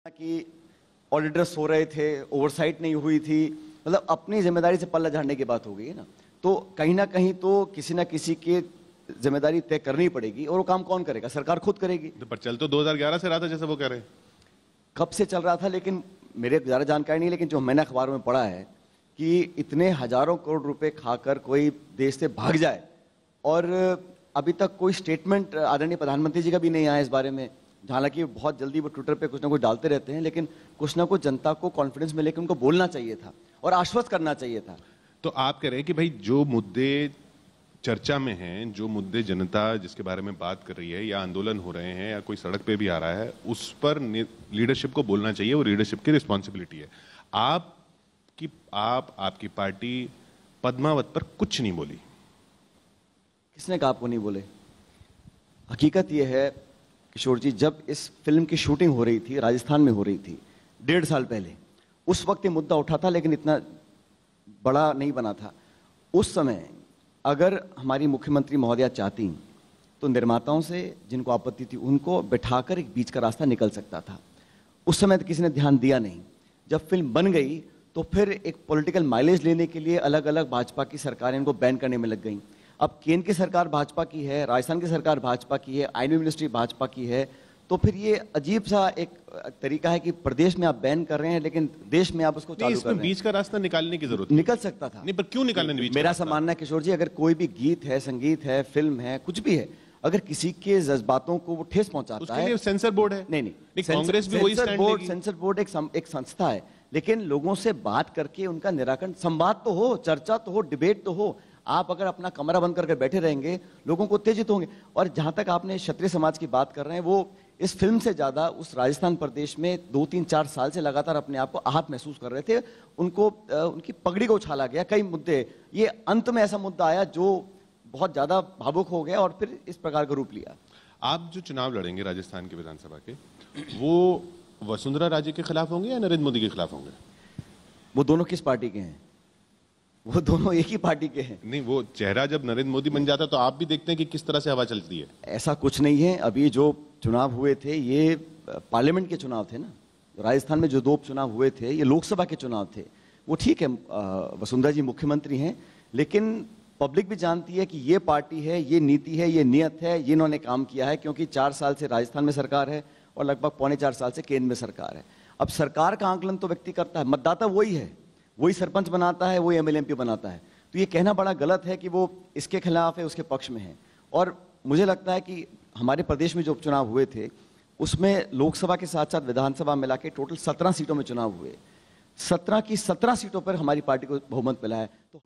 कि ऑडिटर सो रहे थे, ओवरसाइट नहीं हुई थी, मतलब अपनी जिम्मेदारी से पल्ला झाड़ने की बात हो गई है ना। तो कहीं ना कहीं तो किसी ना किसी की जिम्मेदारी तय करनी पड़ेगी, और वो काम कौन करेगा? सरकार खुद करेगी। पर चल तो 2011 से रहा था जैसे वो कह रहे हैं। कब से चल रहा था, लेकिन मेरे ज़्यादा जानकारी नहीं, लेकिन जो मैंने अखबारों में पढ़ा है कि इतने हजारों करोड़ रुपए खाकर कोई देश से भाग जाए, और अभी तक कोई स्टेटमेंट आदरणीय प्रधानमंत्री जी का भी नहीं आया इस बारे में। हालांकि बहुत जल्दी वो ट्विटर पे कुछ ना कुछ डालते रहते हैं, लेकिन कुछ ना कुछ जनता को कॉन्फिडेंस में लेकर उनको बोलना चाहिए था और आश्वस्त करना चाहिए था। तो आप कह रहे हैं कि भाई जो मुद्दे चर्चा में हैं, जो मुद्दे जनता जिसके बारे में बात कर रही है, या आंदोलन हो रहे हैं, या कोई सड़क पे भी आ रहा है, उस पर लीडरशिप को बोलना चाहिए, वो लीडरशिप की रिस्पॉन्सिबिलिटी है। आपकी पार्टी पद्मावत पर कुछ नहीं बोली। किसने कहा आपको नहीं बोले? हकीकत यह है किशोर जी, जब इस फिल्म की शूटिंग हो रही थी, राजस्थान में हो रही थी 1.5 साल पहले, उस वक्त ये मुद्दा उठा था, लेकिन इतना बड़ा नहीं बना था। उस समय अगर हमारी मुख्यमंत्री महोदया चाहती तो निर्माताओं से जिनको आपत्ति थी उनको बिठाकर एक बीच का रास्ता निकल सकता था। उस समय तो किसी ने ध्यान दिया नहीं। जब फिल्म बन गई तो फिर एक पॉलिटिकल माइलेज लेने के लिए अलग अलग भाजपा की सरकारें इनको बैन करने में लग गई। अब केंद्र की सरकार भाजपा की है, राजस्थान की सरकार भाजपा की है, आईएनबी मिनिस्ट्री भाजपा की है, तो फिर ये अजीब सा एक तरीका है कि प्रदेश में आप बैन कर रहे हैं लेकिन देश में आप उसको चालू कर रहे हैं। बीच का रास्ता निकालने की जरूरत निकल सकता था। नहीं, पर क्यों निकालने? मेरा ऐसा मानना है किशोर जी, अगर कोई भी गीत है, संगीत है, फिल्म है, कुछ भी है, अगर किसी के जज्बातों को वो ठेस पहुंचाता उसके है, लिए सेंसर बोर्ड है। नहीं, कांग्रेस भी वही स्टैंड लेगी। सेंसर बोर्ड एक संस्था है, लेकिन लोगों से बात करके उनका निराकरण, संवाद तो हो, चर्चा तो हो, डिबेट तो हो। आप अगर अपना कमरा बंद करके बैठे रहेंगे, लोगों को उत्तेजित होंगे। और जहां तक आपने क्षत्रिय समाज की बात कर रहे हैं, वो इस फिल्म से ज्यादा उस राजस्थान प्रदेश में 2-3-4 साल से लगातार अपने आप को आहत महसूस कर रहे थे। उनको उनकी पगड़ी को उछाला गया, कई मुद्दे। ये अंत में ऐसा मुद्दा आया जो बहुत ज्यादा भावुक हो गया और फिर इस प्रकार का रूप लिया। आप जो चुनाव लड़ेंगे राजस्थान की विधानसभा के, वो वसुंधरा राजे के खिलाफ होंगे या नरेंद्र मोदी के खिलाफ होंगे? वो दोनों किस पार्टी के हैं? वो दोनों एक ही पार्टी के हैं। नहीं, वो चेहरा जब नरेंद्र मोदी बन जाता है तो आप भी देखते हैं कि किस तरह से हवा चलती है। ऐसा कुछ नहीं है। अभी जो चुनाव हुए थे ये पार्लियामेंट के चुनाव थे ना। राजस्थान में जो 2 उपचुनाव हुए थे ये लोकसभा के चुनाव थे। वो ठीक है, वसुंधरा जी मुख्यमंत्री हैं, लेकिन पब्लिक भी जानती है कि ये पार्टी है, ये नीति है, ये नियत है, ये इन्होंने काम किया है, क्योंकि 4 साल से राजस्थान में सरकार है और लगभग 3.25 साल से केंद्र में सरकार है। अब सरकार का आंकलन तो व्यक्ति करता है, मतदाता वही है, वही सरपंच बनाता है, वही एमएलए एमपी बनाता है। तो ये कहना बड़ा गलत है कि वो इसके खिलाफ है, उसके पक्ष में है। और मुझे लगता है कि हमारे प्रदेश में जो उपचुनाव हुए थे उसमें लोकसभा के साथ साथ विधानसभा मिला के टोटल 17 सीटों में चुनाव हुए। 17 की 17 सीटों पर हमारी पार्टी को बहुमत मिला है। तो